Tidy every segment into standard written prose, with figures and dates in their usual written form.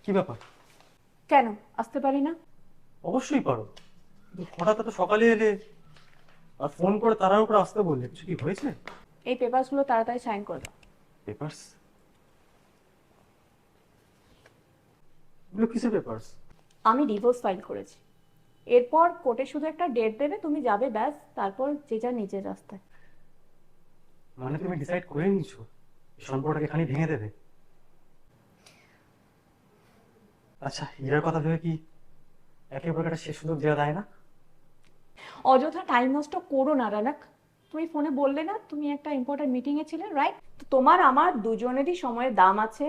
কি ব্যাপার? কেন আসতে পারি না? অবশ্যই পারো, কিন্তু হঠাৎ এত সকালে এলে আর ফোন করে তারার উপর আসতে বললে, কিছু কি হয়েছে? এই পেপারসগুলো তাড়াতাড়ি সাইন করে দাও। পেপারস? এগুলো কিসের পেপারস? আমি ডিভোর্স ফাইল করেছি। এরপর কোর্টে শুধু একটা ডেট দেবে, তুমি যাবে, ব্যাস। তারপর যে যা নিজের রাস্তায়। মানে তুমি ডিসাইড করে নিয়েছো এই সম্পর্কটাকে এখানে ভেঙে দেবে? আচ্ছা, হীরার কথা ভেবে কি একেবারে একটা শেষ সুযোগ দেওয়া যায় না? অযথা টাইম নষ্ট করো না রানাক। তুমি ফোনে বললে না তুমি একটা ইম্পর্টেন্ট মিটিংয়ে ছিলে, রাইট? তোমার আমার দুজনেরই সময়ের দাম আছে।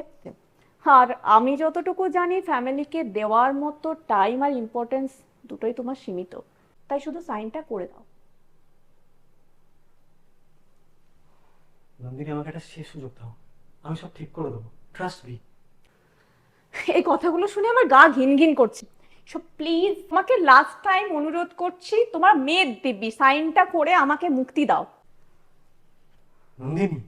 আর আমি যতটুকু জানি ফ্যামিলিকে দেওয়ার মতো টাইম আর ইম্পর্টেন্স দুটোই তোমার সীমিত। তাই শুধু সাইনটা করে দাও। নন্দিনী, আমাকে একটা শেষ সুযোগ দাও, আমি সব ঠিক করে দেবো, ট্রাস্ট মি। এই কথাগুলো শুনে আমার গা ঘিন ঘিন করছে। সো প্লিজ, তোমাকে লাস্ট টাইম অনুরোধ করছি, তোমার মেয়ের দিব্যি সাইনটা করে আমাকে মুক্তি দাও। নন্দিনী,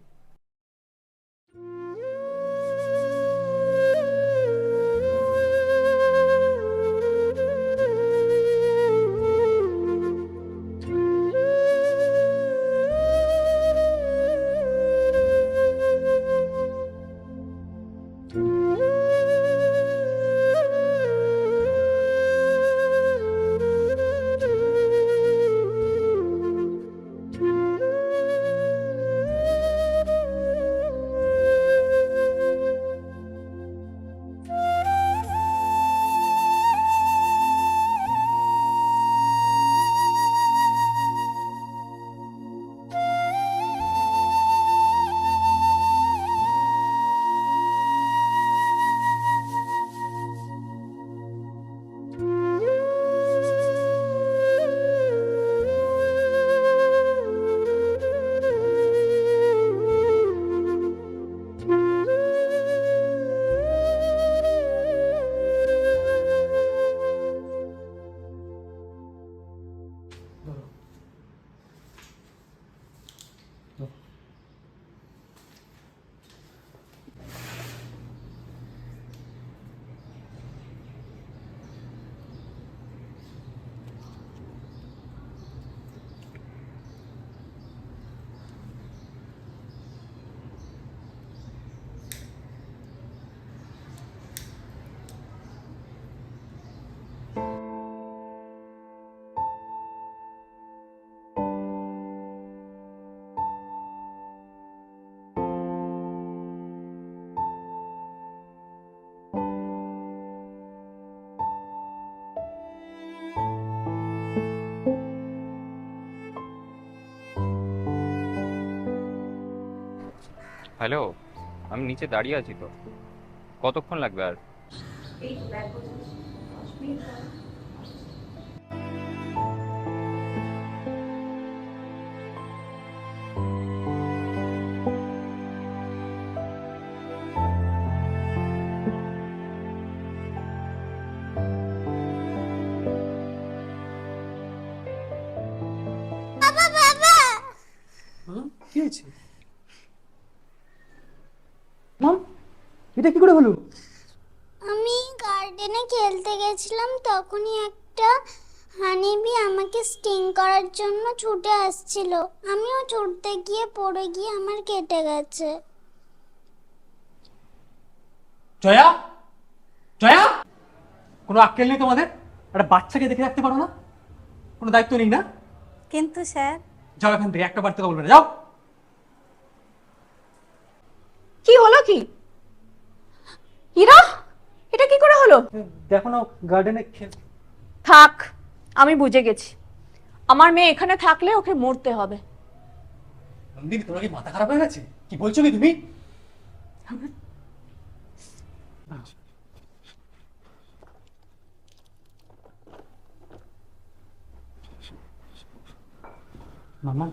হ্যালো, আমি নিচে দাঁড়িয়ে আছি তো। কতক্ষণ লাগবে আর? কি হয়েছে? মম, এটা কি করে হলো? আমি গার্ডেনে খেলতে গেছিলাম, তখনই একটা হানিবি আমাকে স্টিং করার জন্য ছুটে আসছিল। আমিও ছুটতে গিয়ে পড়ে গিয়ে আমার কেটে গেছে। জয়া, জয়া, কোনো আক্কেল নেই তোমাদের? একটা বাচ্চাকে দেখে রাখতে পারো না? কোনো দায়িত্ব নেই না? কিন্তু স্যার, যাও এখান থেকে, একটা বাড়িতে বলবে না, যাও। কি হলো কি? হীরা, এটা কি করে হলো? দেখো না, গার্ডেনে খেল। থাক, আমি বুঝে গেছি। আমার মেয়ে এখানে থাকলে ওকে মরতে হবে। নন্দিনী, তোমার কি মাথা খারাপ হয়ে গেছে? কি বলছো কি তুমি? মামা,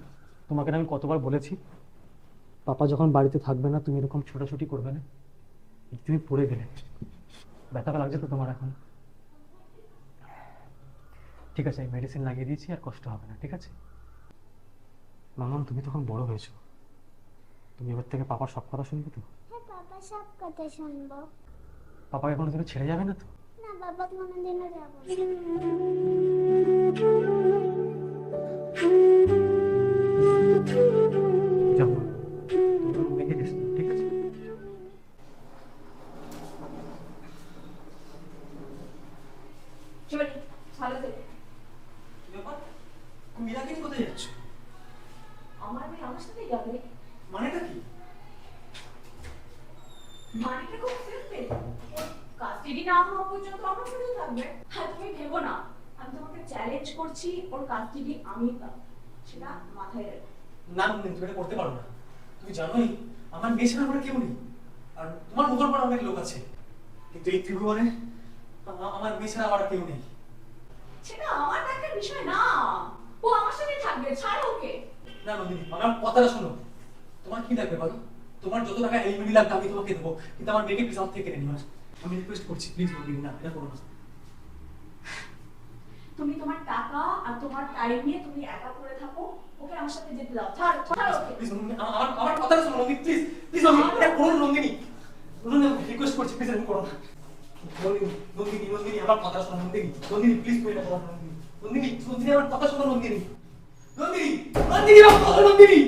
তোমাকে না আমি কতবার বলেছি পাপা যখন বাড়িতে থাকবে না তুমি এরকম ছোটাছুটি করবে না। তুমি পড়ে গেলে, ব্যথা লাগছে তো তোমার এখন? ঠিক আছে, আমি মেডিসিন লাগিয়ে দিয়েছি, আর কষ্ট হবে না, ঠিক আছে? মামাম, তুমি তখন বড় হয়েছো, তুমি এবার থেকে পাপার সব কথা শুনবে তো? হ্যাঁ বাবা, সব কথা শুনবো। পাপাকে কোনোদিনও ছেড়ে যাবে না তো? না, বাবা কোনোদিনও যাবো না। যাও মা, তুমি ওর মেয়েকে রেস্ট দাও, ঠিক আছে? চলি, ভালো থেকো। ব্যাপার, মীরাকে নিয়ে কোথায় যাচ্ছ? আমার মেয়ে আমার সাথেই যাবে। মানেটা কি? মানিটা খুব সিম্পল। কাস্টাডি না হওয়া পর্যন্ত আমার সাথেই থাকবে। হ্যাঁ, তুমি ভেবো না আমি তোমাকে চ্যালেঞ্জ করছি, ওর কাস্টাডি আমি পাবো, সেটা মাথায় রেখো। না নন্দিনী, তুমি এটা করতে পারো না। তুমি জানোই আমার মেয়ে ছাড়া আমার কেউ নেই, আর তোমার মুখের পর অনেক লোক আছে, কিন্তু এই ত্রিভুবনে আমার মেয়ে ছাড়া আমার আর কেউ নেই। সেটা আমার দেখার বিষয় না, ও আমার সাথে থাকবে, ছাড়ো ওকে। না নন্দিনী, আমার কথাটা শোনো। তোমার কি লাগবে বলো? তোমার যত টাকা এলিমিনি লাগবে আমি তোমাকে দেবো, কিন্তু আমার মেয়েকে প্লিজ আমার থেকে কেড়ে নিও না। আমি রিকোয়েস্ট করছি, প্লিজ নন্দিনী, না এটা করো না। তুমি তোমার টাকা আর তোমার টাইম নিয়ে তুমি একা করে থাকো, ওকে আমার সাথে যেতে দাও, ছাড়ো ছাড়ো ওকে। প্লিজ নন্দিনী, আমার কথাটা শোনো নন্দিনী, প্লিজ প্লিজ নন্দিনী, এটা করো না নন্দিনী। নন্দিনী, আমি রিকোয়েস্ট করছি, প্লিজ এরকম করো না। নন্দিনী নন্দিনী নন্দিনী, আমার কথা শোনো নন্দিনী। নন্দিনী প্লিজ তুমি এটা করো না নন্দিনী। নন্দিনী নন্দিনী, আমার কথা শোনো নন্দিনী। নন্দিনী নন্দিনী, আমার কথা শোনো নন্দিনী।